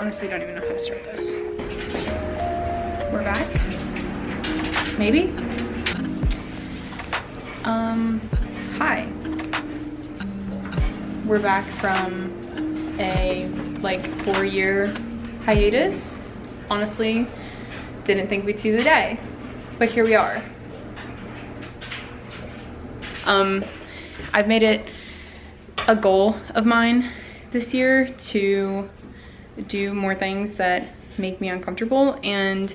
honestly don't even know how to start this. We're back? Maybe? Hi. We're back from a like 4-year hiatus. Honestly, didn't think we'd see the day, but here we are. I've made it a goal of mine this year to do more things that make me uncomfortable, and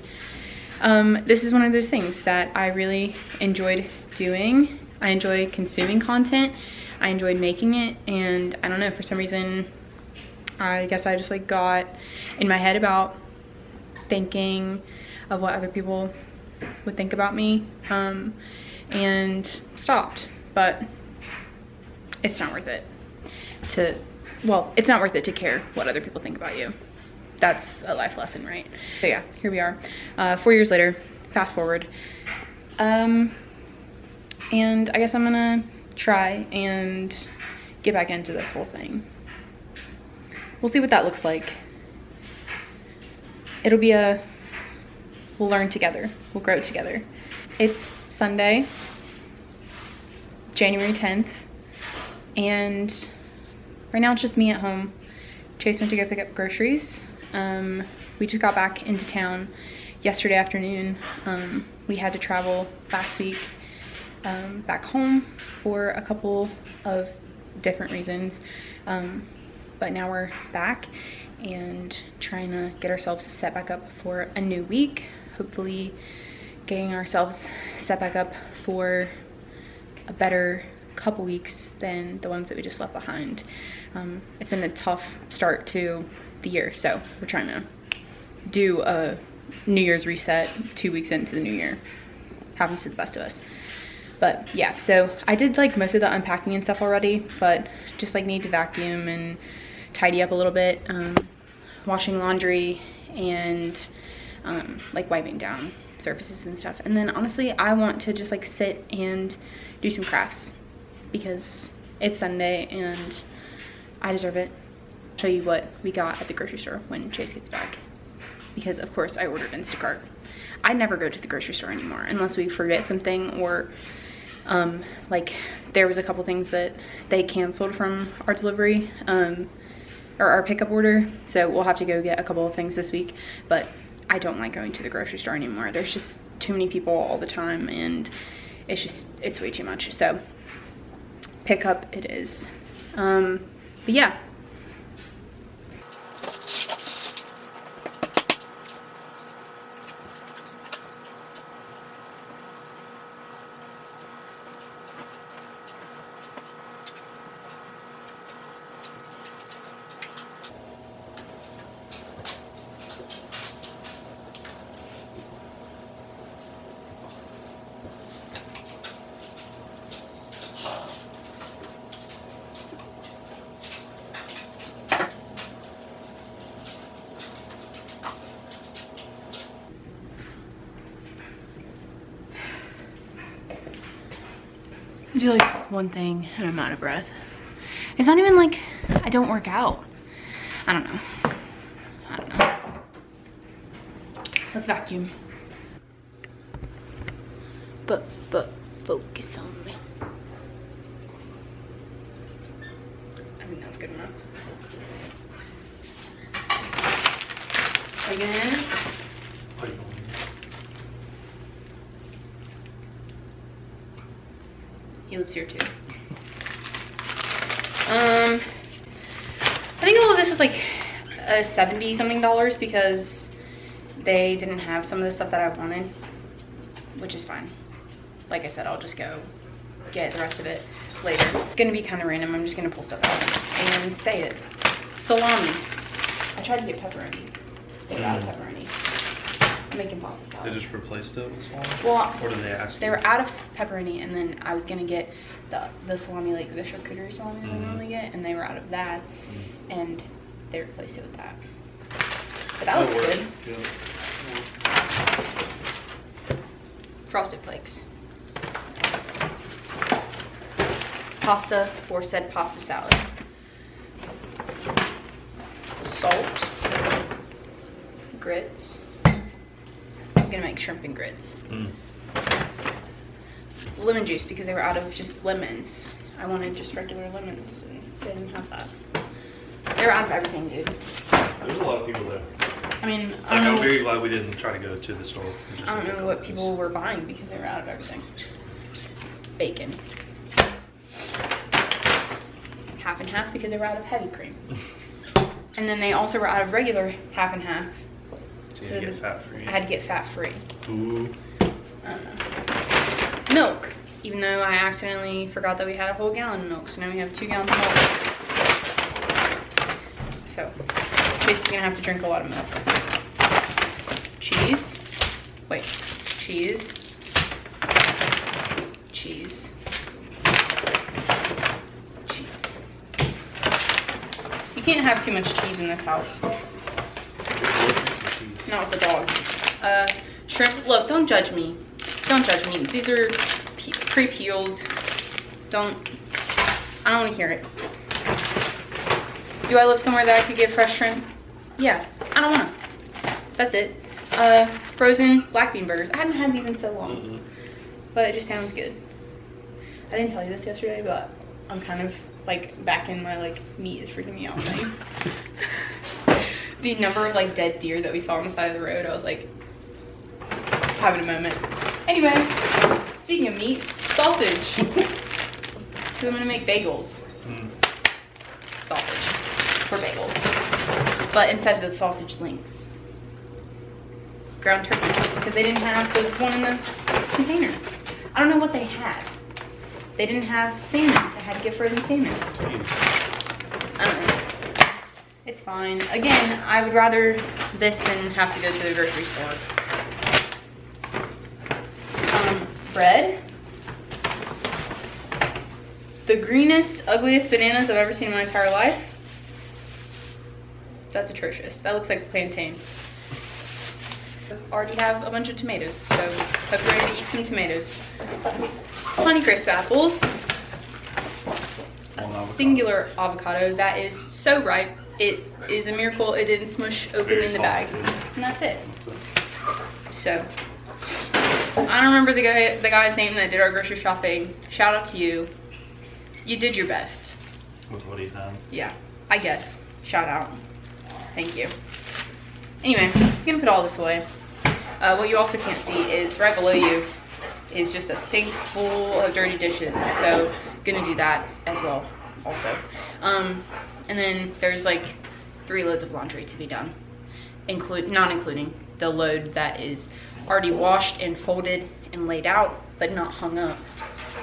this is one of those things that I really enjoyed doing. I enjoy consuming content, I enjoyed making it, and I don't know, for some reason I guess I just like got in my head about thinking of what other people would think about me, and stopped. But it's not worth it to, well, it's not worth it to care what other people think about you. That's a life lesson, right? So yeah, here we are, 4 years later, fast forward. And I guess I'm gonna try and get back into this whole thing. We'll see what that looks like. It'll be we'll learn together, we'll grow together. It's Sunday, January 10th, and right now it's just me at home. Chase went to go pick up groceries. We just got back into town yesterday afternoon. We had to travel last week back home for a couple of different reasons, but now we're back and trying to get ourselves set back up for a new week, hopefully getting ourselves set back up for a better couple weeks than the ones that we just left behind. It's been a tough start to the year, so we're trying to do a New Year's reset 2 weeks into the new year. Happens to the best of us. But yeah, so I did like most of the unpacking and stuff already, but just like need to vacuum and tidy up a little bit, washing laundry and like wiping down surfaces and stuff. And then honestly, I want to just like sit and do some crafts because it's Sunday and I deserve it. I'll show you what we got at the grocery store when Chase gets back, because of course I ordered Instacart. I never go to the grocery store anymore unless we forget something, or like there was a couple things that they canceled from our delivery, or our pickup order, so we'll have to go get a couple of things this week. But I don't like going to the grocery store anymore. There's just too many people all the time and it's way too much. So pickup it is. But yeah. I do like one thing and I'm out of breath. It's not even like I don't work out. I don't know. Let's vacuum. But focus on me. I think that's good enough. Again. He lives here too. I think all of this was like $70 something because they didn't have some of the stuff that I wanted, which is fine. Like I said, I'll just go get the rest of it later. It's gonna be kind of random. I'm just gonna pull stuff out and say it. Salami. I tried to get pepperoni. They were out of pepperoni. I'm making pasta salad. They just replaced it with salami? Well, or did they ask they you? were out of pepperoni, and then I was gonna get the salami, like the charcuterie salami I normally get, and they were out of that, and they replaced it with that. But that looks good. Yeah. Frosted Flakes. Pasta for said pasta salad. Salt. grits. I'm gonna make shrimp and grits. Lemon juice because they were out of just lemons. I wanted just regular lemons and they didn't have that. They were out of everything, dude. There's a lot of people there. I mean, I'm very glad we didn't try to go to the store. I don't know what people were buying because they were out of everything. Bacon. Half and half because they were out of heavy cream. And then they also were out of regular half and half. So you had to get fat free. I had to get fat free. Ooh. I don't know. Milk. Even though I accidentally forgot that we had a whole gallon of milk. So now we have 2 gallons of milk. So, Chase is gonna have to drink a lot of milk. Cheese. Wait. Cheese. Cheese. Cheese. You can't have too much cheese in this house. Not with the dogs. Shrimp. Look, don't judge me. Don't judge me. These are pre-peeled. I don't want to hear it. Do I live somewhere that I could get fresh shrimp? Yeah. I don't want to. That's it. Frozen black bean burgers. I hadn't had these in so long. But it just sounds good. I didn't tell you this yesterday, but I'm kind of like back in my like meat is freaking me out thing. The number of like dead deer that we saw on the side of the road, I was like having a moment. Anyway, speaking of meat, sausage. Because I'm gonna make bagels. Sausage for bagels. But instead of the sausage links. Ground turkey. Because they didn't have the one in the container. I don't know what they had. They didn't have salmon. They had to get frozen salmon. I don't know. It's fine. Again, I would rather this than have to go to the grocery store. Bread. The greenest, ugliest bananas I've ever seen in my entire life. That's atrocious. That looks like a plantain. Already have a bunch of tomatoes, so hope you're ready to eat some tomatoes. Honeycrisp apples. A singular avocado that is so ripe. It is a miracle it didn't smush open in the bag. And that's it. So, I don't remember the guy's name that did our grocery shopping. Shout out to you. You did your best. With what he had. Yeah, I guess. Shout out. Thank you. Anyway, I'm gonna put all this away. What you also can't see is right below you is just a sink full of dirty dishes. So, gonna do that as well also. And then there's like 3 loads of laundry to be done. Not including the load that is already washed and folded and laid out, but not hung up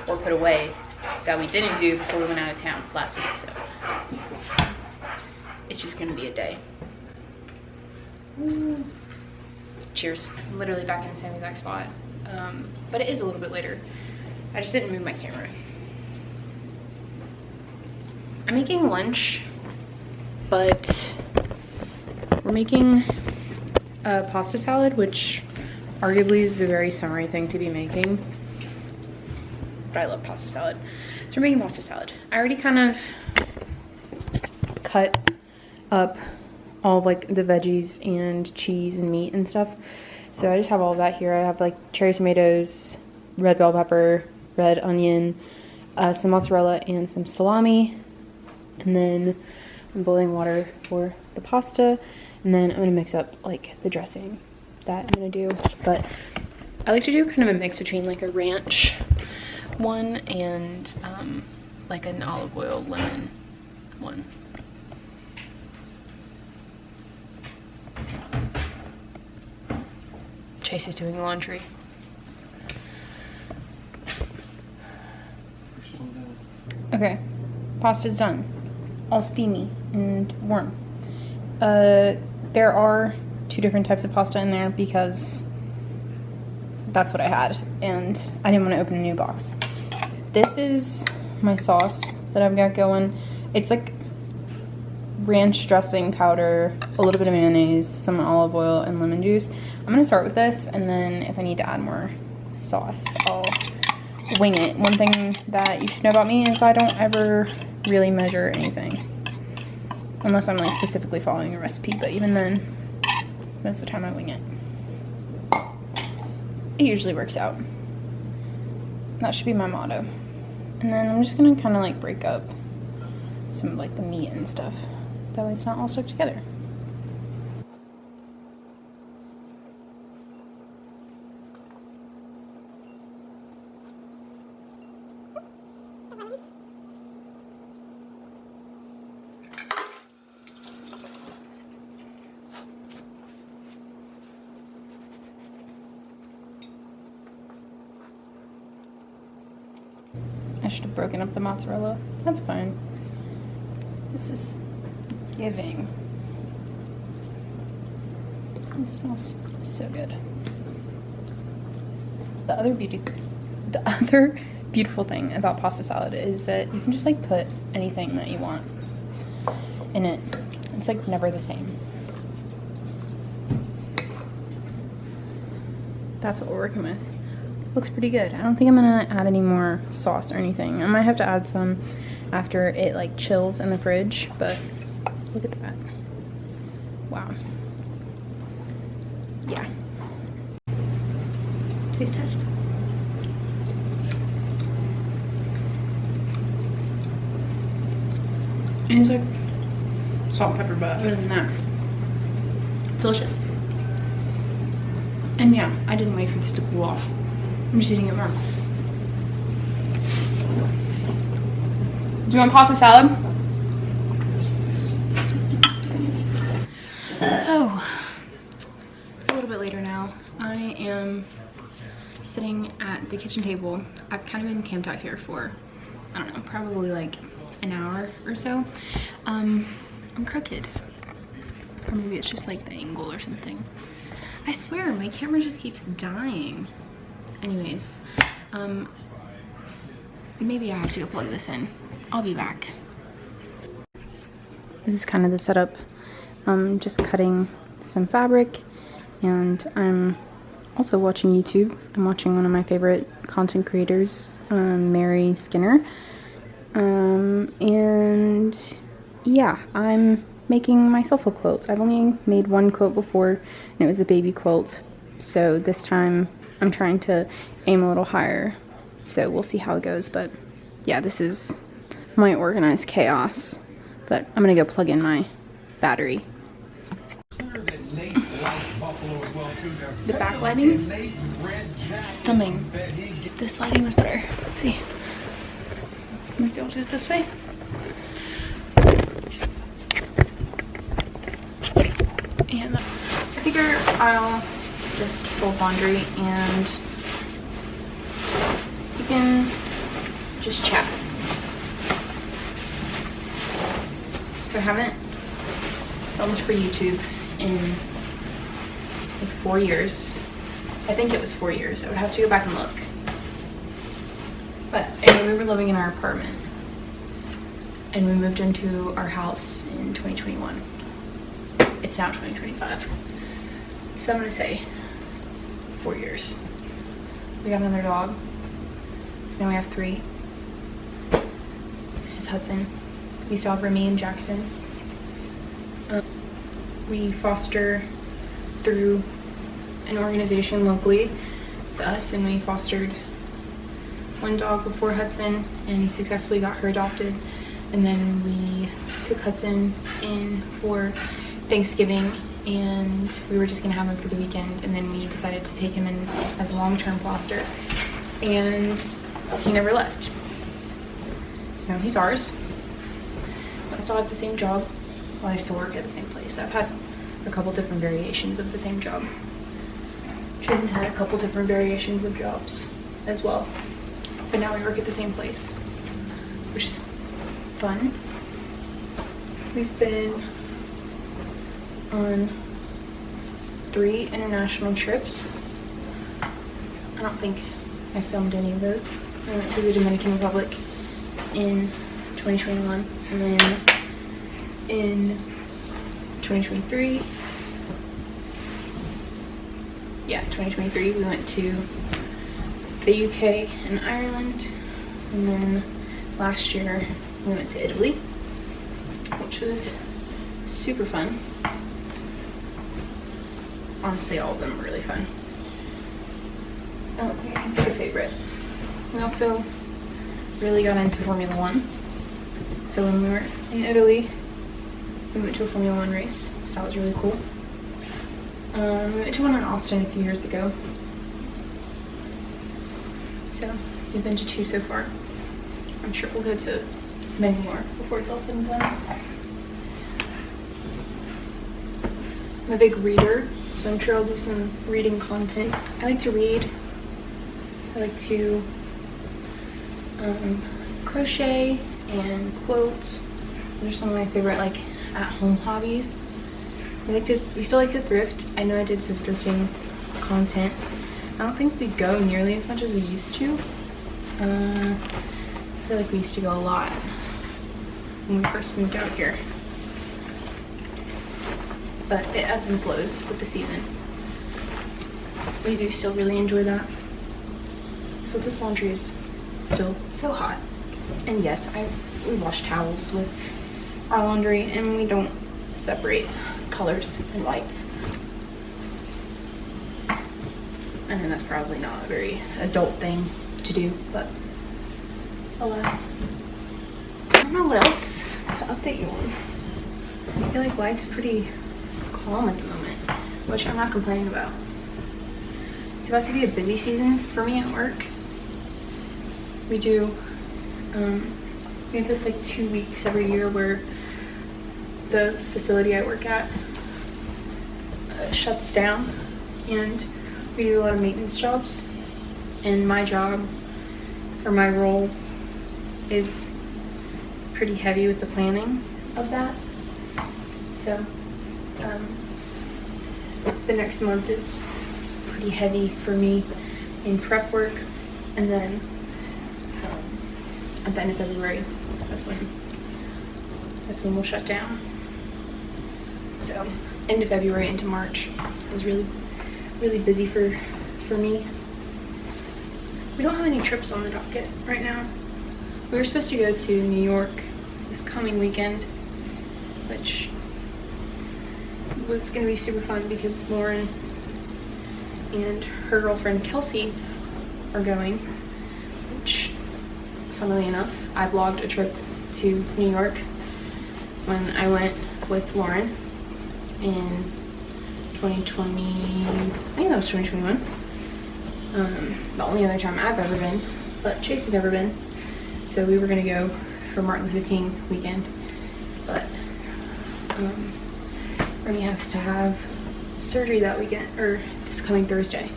or put away, that we didn't do before we went out of town last week. So it's just gonna be a day. Cheers. I'm literally back in the same exact spot, but it is a little bit later. I just didn't move my camera. I'm making lunch, but we're making a pasta salad, which arguably is a very summery thing to be making, but I love pasta salad. So we're making pasta salad. I already kind of cut up all of like the veggies and cheese and meat and stuff. So I just have all of that here. I have like cherry tomatoes, red bell pepper, red onion, some mozzarella and some salami. And then I'm boiling water for the pasta. And then I'm gonna mix up like the dressing that I'm gonna do. But I like to do kind of a mix between like a ranch one and like an olive oil lemon one. Chase is doing laundry. Okay, pasta's done. All steamy and warm. There are 2 different types of pasta in there because that's what I had and I didn't want to open a new box. This is my sauce that I've got going. It's like ranch dressing powder, a little bit of mayonnaise, some olive oil, and lemon juice. I'm gonna start with this, and then if I need to add more sauce, I'll wing it. One thing that you should know about me is I don't ever really measure anything. Unless I'm like specifically following a recipe, but even then, Most of the time I wing it. It usually works out. That should be my motto. And then I'm just gonna kind of like break up some of like the meat and stuff. That way it's not all stuck together. I should have broken up the mozzarella. That's fine. This is giving. It smells so good. The other beautiful thing about pasta salad is that you can just like put anything that you want in it. It's like never the same. That's what we're working with. Looks pretty good. I don't think I'm gonna add any more sauce or anything. I might have to add some after it like chills in the fridge, but look at that. Wow. Yeah. Taste test. And it's like salt and pepper, but other than that, delicious. And yeah, I didn't wait for this to cool off. I'm just eating it raw. Do you want pasta salad? Oh, it's a little bit later now. I am sitting at the kitchen table. I've kind of been camped out here for, I don't know, probably like an hour or so. I'm crooked. Or maybe it's just like the angle or something. I swear, my camera just keeps dying. Anyways, maybe I have to go plug this in. I'll be back. This is kind of the setup. Just cutting some fabric, and I'm also watching YouTube. I'm watching one of my favorite content creators, Mary Skinner. And yeah, I'm making myself a quilt. I've only made one quilt before, and it was a baby quilt. So this time I'm trying to aim a little higher. So we'll see how it goes. But yeah, this is my organized chaos. But I'm gonna go plug in my battery. The backlighting, stunning. This lighting was better. Let's see. Might be able to do it this way. And I figure I'll just fold laundry and you can just chat. So I haven't filmed for YouTube in like 4 years. I think it was 4 years. I would have to go back and look. But anyway, we were living in our apartment and we moved into our house in 2021. It's now 2025. So I'm gonna say 4 years. We got another dog. So now we have 3. This is Hudson. We still have Remy and Jackson. We foster through an organization locally. It's us, and we fostered one dog before Hudson and successfully got her adopted. And then we took Hudson in for Thanksgiving, and we were just gonna have him for the weekend, and then we decided to take him in as a long-term foster, and he never left. So now he's ours. I still have the same job. Well, I still work at the same place. I've had a couple different variations of the same job. Tracy's had a couple different variations of jobs as well. But now we work at the same place, which is fun. We've been on 3 international trips. I don't think I filmed any of those. We went to the Dominican Republic in 2021, and then in 2023, yeah, 2023, we went to the UK and Ireland, and then last year we went to Italy, which was super fun. honestly, all of them are really fun. Oh, okay, pick a favorite. We also really got into Formula One. So when we were in Italy, we went to a Formula One race, so that was really cool. We went to one in Austin a few years ago. So we've been to 2 so far. I'm sure we'll go to many more before it's all said and done. I'm a big reader, so I'm sure I'll do some reading content. I like to read. I like to crochet and quilts. Those are some of my favorite like at-home hobbies. We still like to thrift. I know I did some thrifting content. I don't think we go nearly as much as we used to. I feel like we used to go a lot when we first moved out here. But it ebbs and flows with the season. We do still really enjoy that. So this laundry is still so hot. And yes, we wash towels with our laundry and we don't separate colors and whites. I know that's probably not a very adult thing to do, but alas. I don't know what else to update you on. I feel like life's pretty calm at the moment, which I'm not complaining about. It's about to be a busy season for me at work. We have this like 2 weeks every year where the facility I work at shuts down and we do a lot of maintenance jobs, and my job or my role is pretty heavy with the planning of that. So the next month is pretty heavy for me in prep work, and then at the end of February, that's when we'll shut down. So end of February into March is really busy for me. We don't have any trips on the docket right now. We were supposed to go to New York this coming weekend, which was gonna be super fun because Lauren and her girlfriend Kelsey are going, which, funnily enough, I vlogged a trip to New York when I went with Lauren in 2020, I think that was 2021. The only other time I've ever been, but Chase has never been. So we were gonna go for Martin Luther King weekend, but Remy has to have surgery that weekend, or this coming Thursday.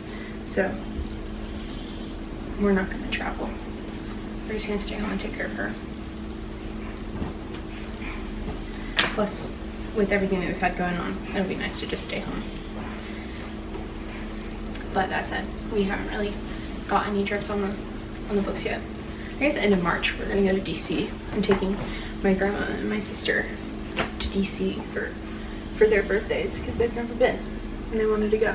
So we're not gonna travel. We're just gonna stay home and take care of her. Plus, with everything that we've had going on, it'll be nice to just stay home. But that said, we haven't really got any trips on the books yet. I guess end of March we're gonna go to DC. I'm taking my grandma and my sister to DC for their birthdays because they've never been and they wanted to go.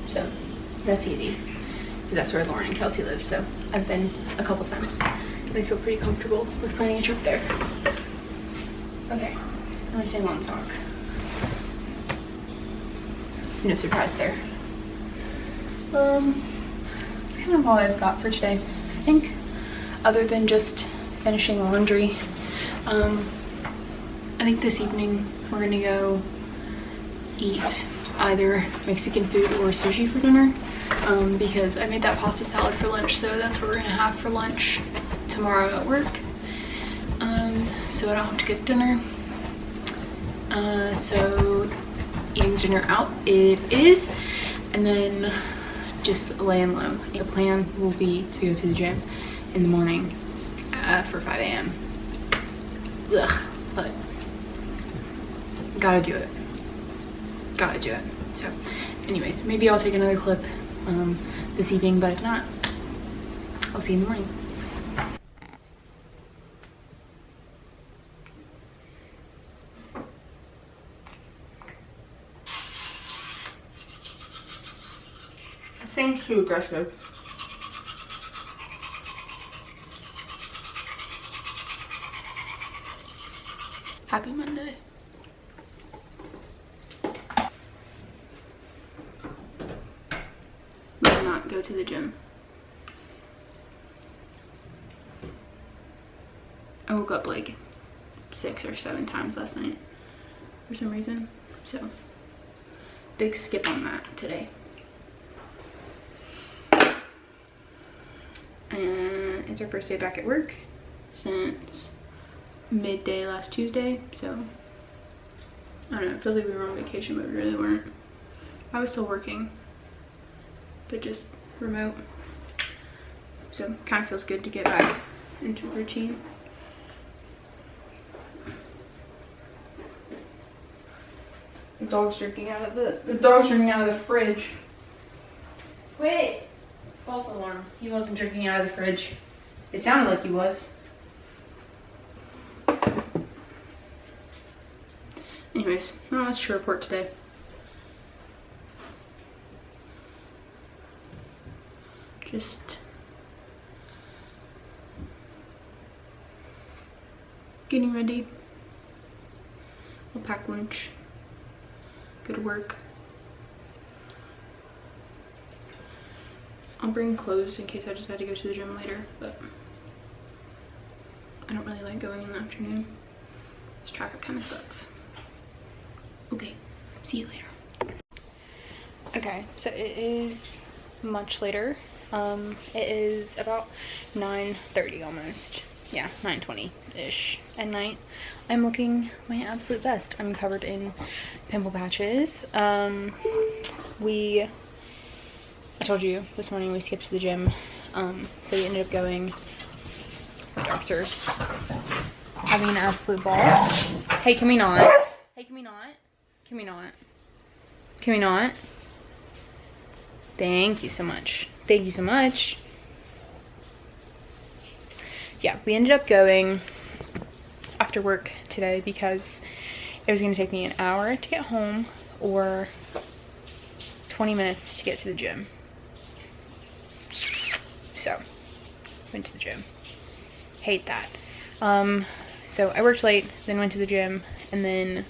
So that's easy. That's where Lauren and Kelsey live, so I've been a couple times and I feel pretty comfortable with planning a trip there. Okay, I'm gonna sing one song. No surprise there. That's kind of all I've got for today. I think other than just finishing laundry, I think this evening we're gonna go eat either Mexican food or sushi for dinner, because I made that pasta salad for lunch, so that's what we're gonna have for lunch tomorrow at work. So I don't have to cook dinner. So eating dinner out it is, and then just laying low. The plan will be to go to the gym in the morning for 5 a.m. Ugh, but gotta do it. So anyways, maybe I'll take another clip this evening, but if not, I'll see you in the morning. I think too aggressive. Happy Monday. go to the gym. I woke up like 6 or 7 times last night for some reason, so big skip on that today. And it's our first day back at work since midday last Tuesday, so I don't know, it feels like we were on vacation, but we really weren't. I was still working, but just remote, so kind of feels good to get back into routine. The dog's drinking out of the fridge. Wait, false alarm. He wasn't drinking out of the fridge. It sounded like he was. Anyways, not much to report today. Just getting ready. We'll pack lunch. Go to work. I'll bring clothes in case I decide to go to the gym later, but I don't really like going in the afternoon. This traffic kind of sucks. Okay, see you later. Okay, so it is much later. It is about 9:30 almost. Yeah, 9:20-ish at night. I'm looking my absolute best. I'm covered in pimple patches. I told you this morning we skipped to the gym. So we ended up going. My dogs are having an absolute ball. Hey, can we not? Hey, can we not? Can we not? Can we not? Thank you so much. Thank you so much. Yeah, we ended up going after work today because it was going to take me an hour to get home or 20 minutes to get to the gym. So, went to the gym. Hate that. So I worked late, then went to the gym, and then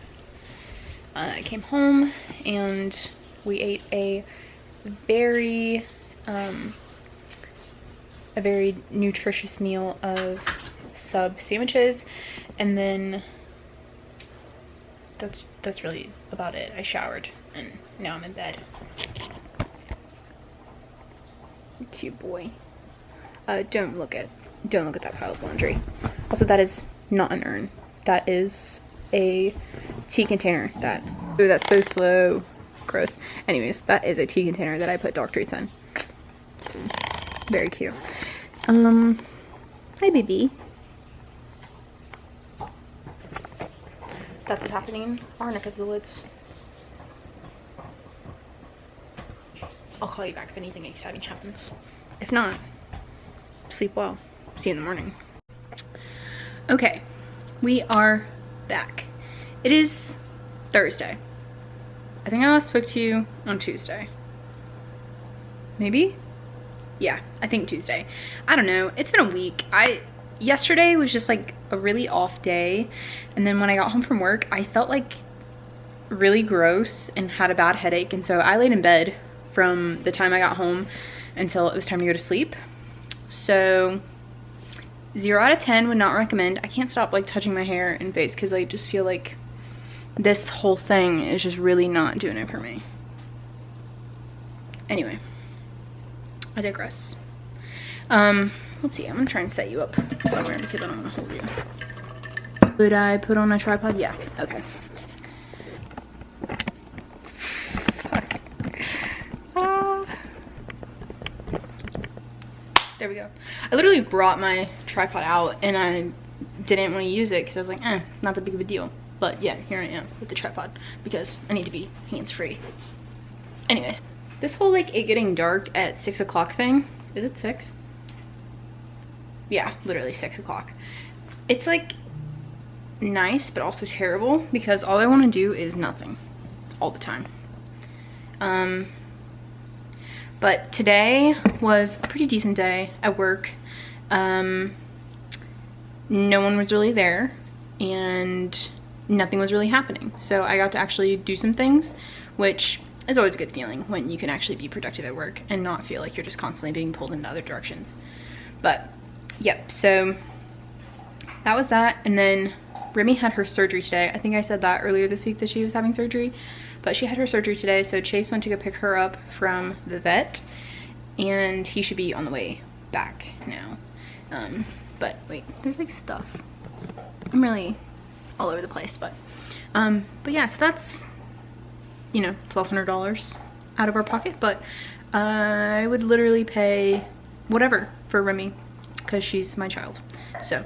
I came home and we ate a very nutritious meal of sub sandwiches, and then that's really about it. I showered and now I'm in bed. Cute boy. Don't look at that pile of laundry. Also, that is not an urn. That is a tea container. Ooh, that's so slow. Gross. Anyways, that is a tea container that I put dog treats in. So, very cute. Hi, baby. That's what's happening in our neck of the woods. I'll call you back if anything exciting happens. If not, sleep well. See you in the morning. Okay, we are back. It is Thursday. I think I last spoke to you on Tuesday. Maybe? Yeah, I think Tuesday. I don't know. It's been a week. Yesterday was just like a really off day, and then when I got home from work, I felt like really gross and had a bad headache, and so I laid in bed from the time I got home until it was time to go to sleep. So 0 out of 10 would not recommend. I can't stop like touching my hair and face because I just feel like this whole thing is just really not doing it for me. Anyway, I digress. Let's see, I'm gonna try and set you up somewhere because I don't want to hold you. Would I put on a tripod? Yeah, okay. Fuck. There we go. I literally brought my tripod out and I didn't want to use it because I was like, it's not that big of a deal. But yeah, here I am with the tripod because I need to be hands-free. Anyways, this whole like it getting dark at 6 o'clock thing, is it 6? Yeah, literally 6 o'clock. It's like nice, but also terrible because all I want to do is nothing all the time. But today was a pretty decent day at work. No one was really there and nothing was really happening. So I got to actually do some things, which it's always a good feeling when you can actually be productive at work and not feel like you're just constantly being pulled in other directions. But yep, so that was that. And then Remy had her surgery today. I think I said that earlier this week that she was having surgery, but she had her surgery today. So Chase went to go pick her up from the vet, and he should be on the way back now. But wait, there's like stuff. I'm really all over the place, but yeah, so that's, you know, $1,200 out of our pocket, but I would literally pay whatever for Remy because she's my child. So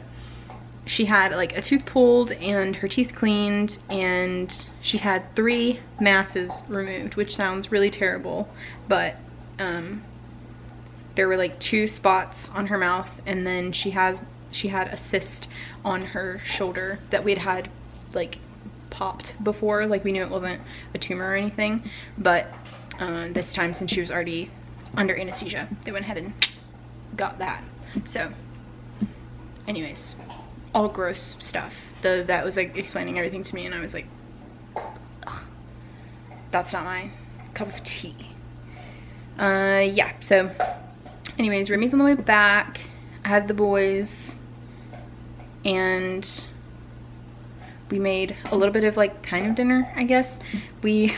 she had like a tooth pulled and her teeth cleaned, and she had 3 masses removed, which sounds really terrible, but there were like 2 spots on her mouth, and then she had a cyst on her shoulder that we'd had like popped before. Like, we knew it wasn't a tumor or anything, but this time, since she was already under anesthesia, they went ahead and got that. So anyways, all gross stuff. The vet was like explaining everything to me, and I was like, ugh, that's not my cup of tea. Yeah, so anyways, Remy's on the way back. I had the boys, and we made a little bit of like kind of dinner, I guess. We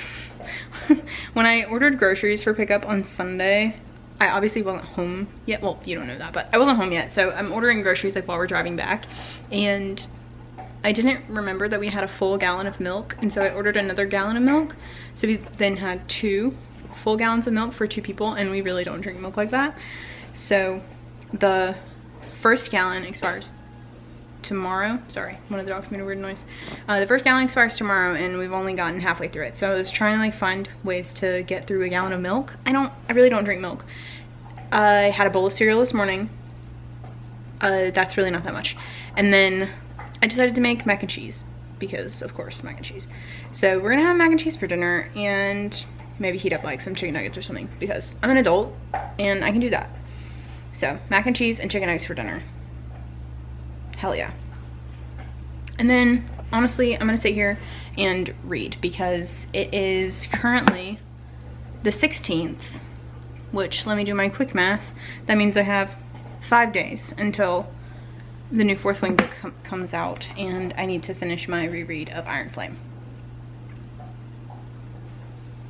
when I ordered groceries for pickup on Sunday, I obviously wasn't home yet. Well, you don't know that, but I wasn't home yet, so I'm ordering groceries like while we're driving back, and I didn't remember that we had a full gallon of milk, and so I ordered another gallon of milk. So we then had 2 full gallons of milk for 2 people, and we really don't drink milk like that. So the first gallon expires tomorrow. Sorry, one of the dogs made a weird noise. The first gallon expires tomorrow, and we've only gotten halfway through it. So I was trying to like find ways to get through a gallon of milk. I really don't drink milk. I had a bowl of cereal this morning. That's really not that much. And then I decided to make mac and cheese, because of course mac and cheese. So we're gonna have mac and cheese for dinner, and maybe heat up like some chicken nuggets or something, because I'm an adult and I can do that. So mac and cheese and chicken nuggets for dinner. Hell yeah. And then honestly, I'm gonna sit here and read, because it is currently the 16th, which, let me do my quick math. That means I have 5 days until the new Fourth Wing book comes out, and I need to finish my reread of Iron Flame.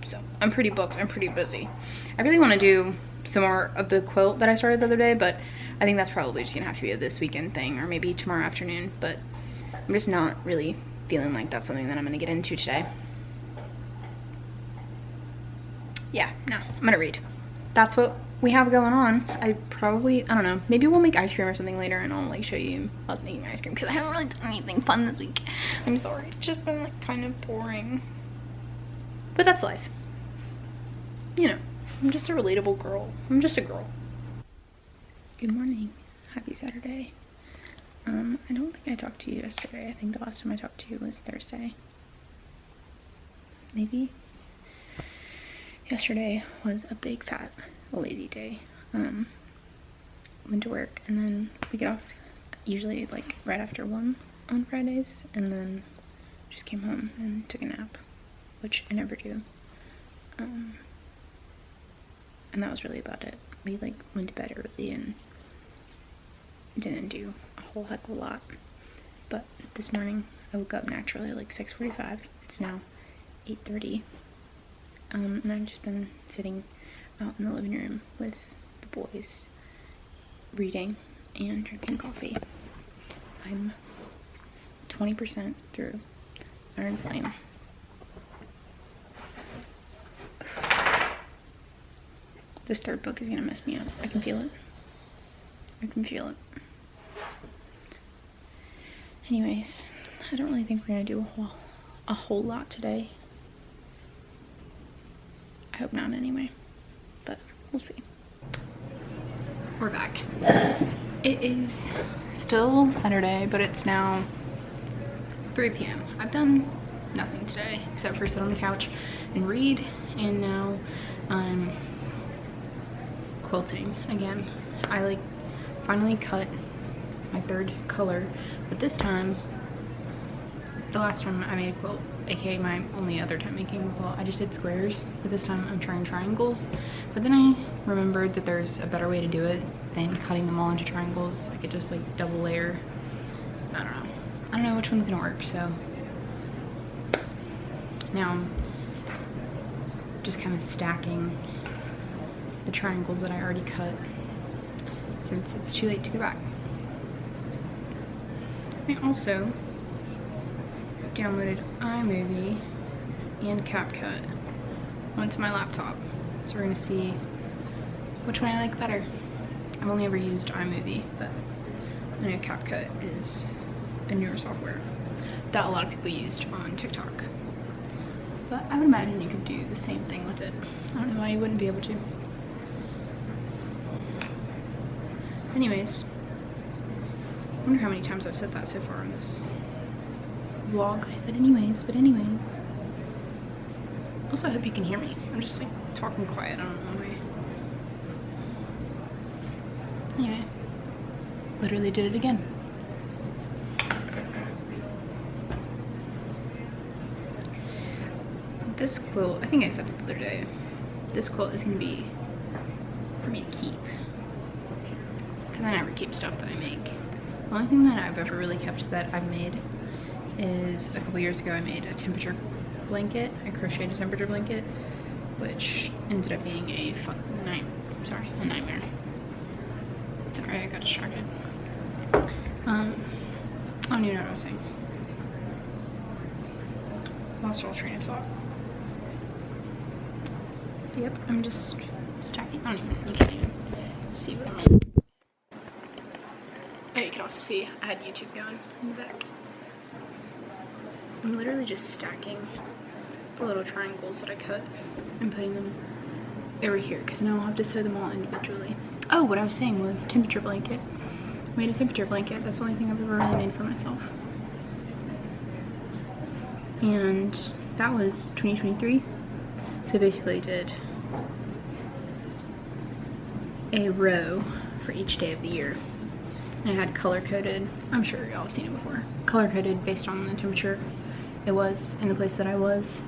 So I'm pretty booked, I'm pretty busy. I really want to do some more of the quilt that I started the other day, but I think that's probably just gonna have to be a this weekend thing, or maybe tomorrow afternoon, but I'm just not really feeling like that's something that I'm gonna get into today. Yeah, no, I'm gonna read. That's what we have going on. I don't know, maybe we'll make ice cream or something later, and I'll like show you us making ice cream, because I haven't really done anything fun this week. I'm sorry, it's just been like kind of boring, but that's life. You know, I'm just a relatable girl. I'm just a girl. Good morning. Happy Saturday. I don't think I talked to you yesterday. I think the last time I talked to you was Thursday. Maybe. Yesterday was a big fat lazy day. Went to work, and then we get off usually like right after 1 on Fridays, and then just came home and took a nap, which I never do. And that was really about it. We like went to bed early and didn't do a whole heck of a lot. But this morning I woke up naturally like 6:45. It's now 8:30. And I've just been sitting out in the living room with the boys, reading and drinking coffee. I'm 20% through Iron Flame. This 3rd book is gonna mess me up. I can feel it. I can feel it. Anyways, I don't really think we're gonna do a whole lot today. I hope not anyway, but we'll see. We're back. It is still Saturday, but it's now 3 p.m. I've done nothing today except for sit on the couch and read, and now I'm quilting again. I like finally cut my 3rd color, but this time the last time I made a quilt, aka my only other time making a quilt, I just did squares, but this time I'm trying triangles. But then I remembered that there's a better way to do it than cutting them all into triangles. I could just like double layer. I don't know which one's gonna work, so now I'm just kind of stacking the triangles that I already cut since it's too late to go back. I also downloaded iMovie and CapCut onto my laptop, so we're gonna see which one I like better. I've only ever used iMovie, but I know CapCut is a newer software that a lot of people used on TikTok. But I would imagine you could do the same thing with it. I don't know why you wouldn't be able to. Anyways, I wonder how many times I've said that so far in this vlog. But anyways. Also, I hope you can hear me. I'm just like talking quiet. I don't know why. Anyway, literally did it again. This quilt, I think I said it the other day, this quilt is gonna be for me to keep. Because I never keep stuff that I make. The only thing that I've ever really kept that I've made is a couple years ago I made a temperature blanket. I crocheted a temperature blanket, which ended up being a nightmare. Sorry, I got distracted. I don't even know what I was saying. Lost all train of thought. But yep, I'm just stacking. You can't even see what I'm in. Oh, you can also see I had YouTube going in the back. I'm literally just stacking the little triangles that I cut and putting them over here, because now I'll have to sew them all individually. Oh, what I was saying was temperature blanket. I made a temperature blanket. That's the only thing I've ever really made for myself. And that was 2023. So basically I did a row for each day of the year. And I had color coded, I'm sure y'all have seen it before, color coded based on the temperature it was in the place that I was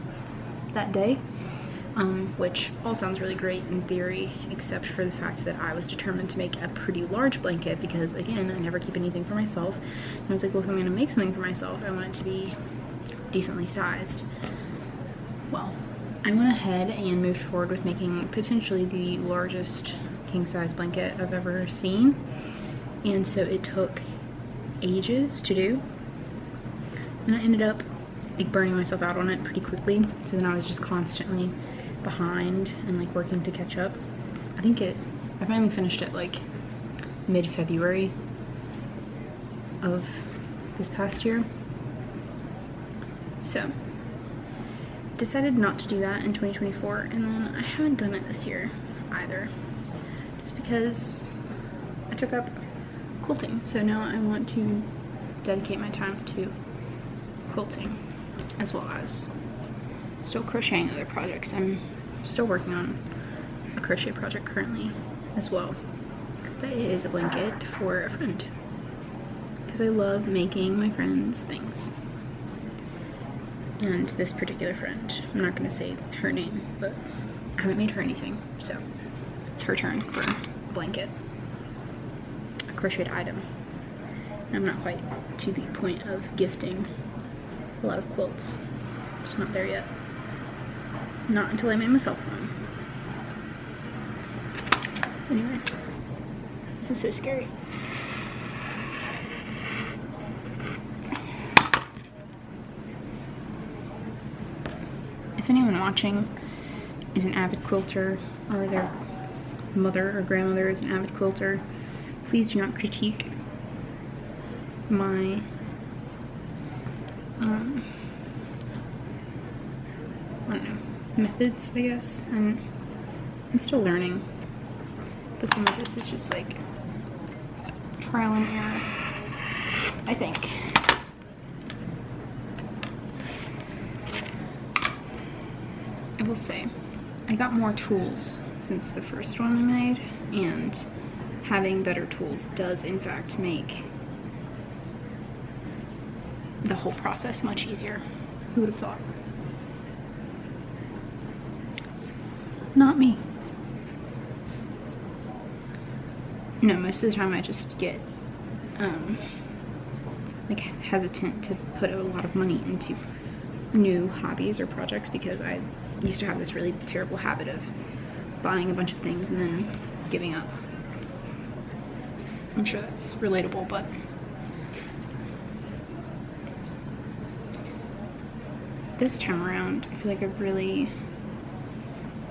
that day. Which all sounds really great in theory, except for the fact that I was determined to make a pretty large blanket because, again, I never keep anything for myself. And I was like, well, if I'm going to make something for myself, I want it to be decently sized. Well, I went ahead and moved forward with making potentially the largest king-size blanket I've ever seen. And so it took ages to do. And I ended up like burning myself out on it pretty quickly. So then I was just constantly behind and like working to catch up. I finally finished it like mid-February of this past year. So decided not to do that in 2024, and then I haven't done it this year either, just because I took up quilting. So now I want to dedicate my time to quilting, as well as still crocheting other projects. I'm still working on a crochet project currently as well. That is a blanket for a friend, because I love making my friends things. And this particular friend, I'm not going to say her name, but I haven't made her anything, so it's her turn for a blanket, a crocheted item. And I'm not quite to the point of gifting a lot of quilts, just not there yet. Not until I made myself one. Anyways, this is so scary. If anyone watching is an avid quilter, or their mother or grandmother is an avid quilter, please do not critique my I don't know, methods, I guess. I'm still learning, but some of this is just like trial and error, I think. I will say, I got more tools since the first one I made, and having better tools does in fact make the whole process much easier. Who would have thought? Not me. No, most of the time I just get like hesitant to put a lot of money into new hobbies or projects because I used to have this really terrible habit of buying a bunch of things and then giving up. I'm sure that's relatable, but this time around, I feel like I've really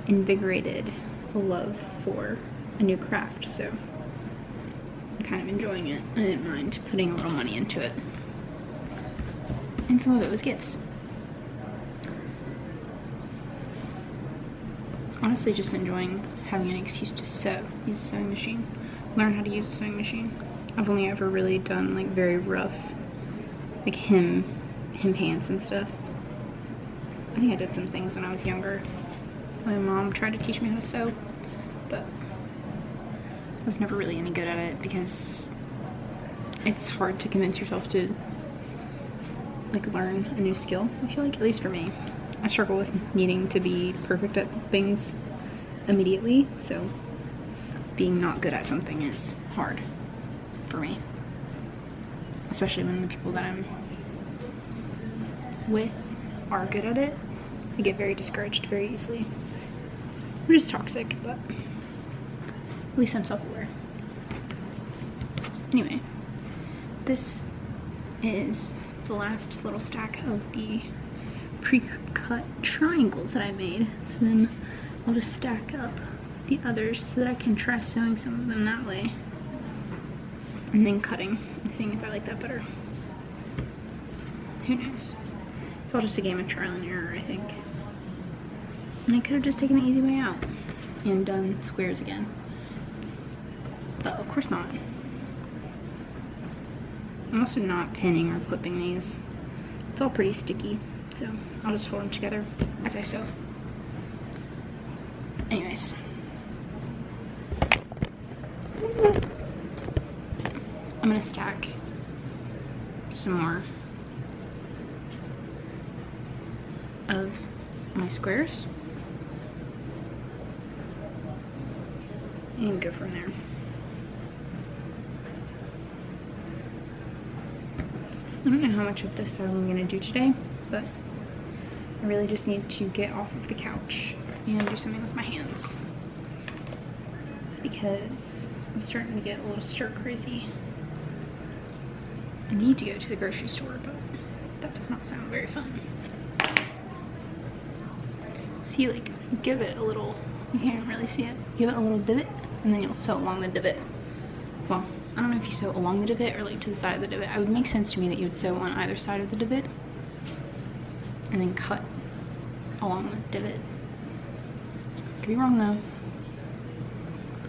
invigorated a love for a new craft, so I'm kind of enjoying it. I didn't mind putting a little money into it. And some of it was gifts. Honestly, just enjoying having an excuse to sew, use a sewing machine, learn how to use a sewing machine. I've only ever really done like very rough, like hem pants and stuff. I think I did some things when I was younger. My mom tried to teach me how to sew, but I was never really any good at it because it's hard to convince yourself to like learn a new skill. I feel like, at least for me, I struggle with needing to be perfect at things immediately, so being not good at something is hard for me, especially when the people that I'm with are good at it. I get very discouraged very easily, which is toxic, but at least I'm self-aware. Anyway, this is the last little stack of the pre-cut triangles that I made, so then I'll just stack up the others so that I can try sewing some of them that way, and then cutting and seeing if I like that better. Who knows? It's all just a game of trial and error, I think. And I could have just taken the easy way out and done squares again, but of course not. I'm also not pinning or clipping these. It's all pretty sticky, so I'll just hold them together as I sew. Anyways. I'm gonna stack some more of my squares and go from there. I don't know how much of this I'm gonna do today, but I really just need to get off of the couch and do something with my hands because I'm starting to get a little stir crazy. I need to go to the grocery store, but that does not sound very fun. See, like, give it a little, you can't really see it, give it a little divot, and then you'll sew along the divot. Well, I don't know if you sew along the divot or like to the side of the divot. It would make sense to me that you would sew on either side of the divot and then cut along the divot. Could be wrong though.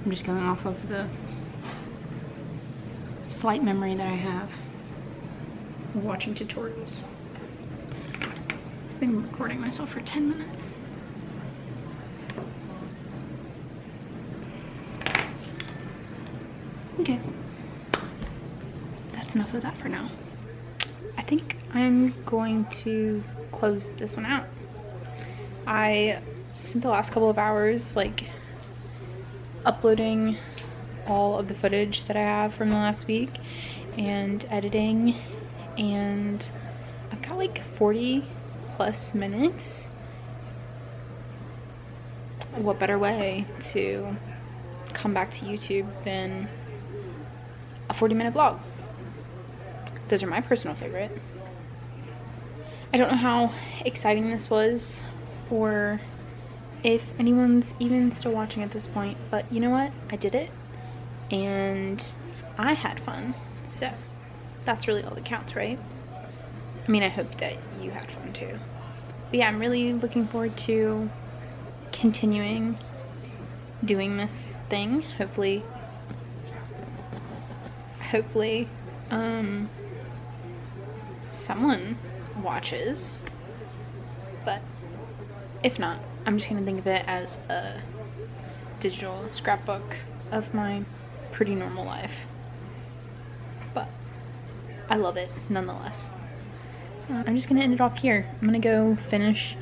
I'm just going off of the slight memory that I have of watching tutorials. I've been recording myself for 10 minutes. Okay. That's enough of that for now. I think I'm going to close this one out. I spent the last couple of hours like uploading all of the footage that I have from the last week and editing, and I've got like 40 plus minutes. What better way to come back to YouTube than a 40-minute vlog? Those are my personal favorite. I don't know how exciting this was or if anyone's even still watching at this point, but you know what? I did it and I had fun, so that's really all that counts, right? I mean, I hope that you had fun too. But yeah, I'm really looking forward to continuing doing this thing. Hopefully someone watches, but if not, I'm just gonna think of it as a digital scrapbook of my pretty normal life. But I love it nonetheless. I'm just gonna end it off here. I'm gonna go finish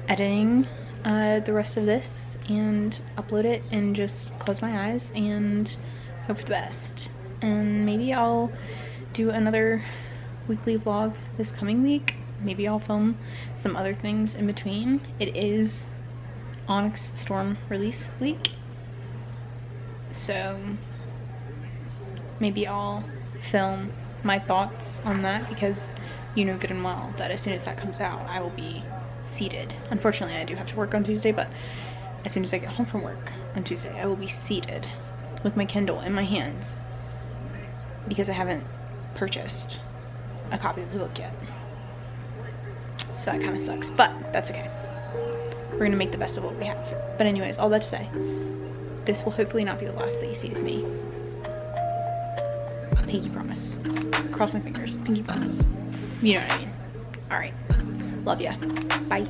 editing the rest of this and upload it and just close my eyes and hope for the best. And maybe I'll do another weekly vlog this coming week. Maybe I'll film some other things in between. It is Onyx Storm release week, so maybe I'll film my thoughts on that, because you know good and well that as soon as that comes out I will be seated. Unfortunately I do have to work on Tuesday, but as soon as I get home from work on Tuesday I will be seated with my Kindle in my hands, because I haven't purchased a copy of the book yet. So that kind of sucks, but that's okay. We're gonna make the best of what we have. But anyways, all that to say, this will hopefully not be the last that you see of me. Pinky promise. Cross my fingers. Pinky promise. You know what I mean. Alright. Love ya. Bye.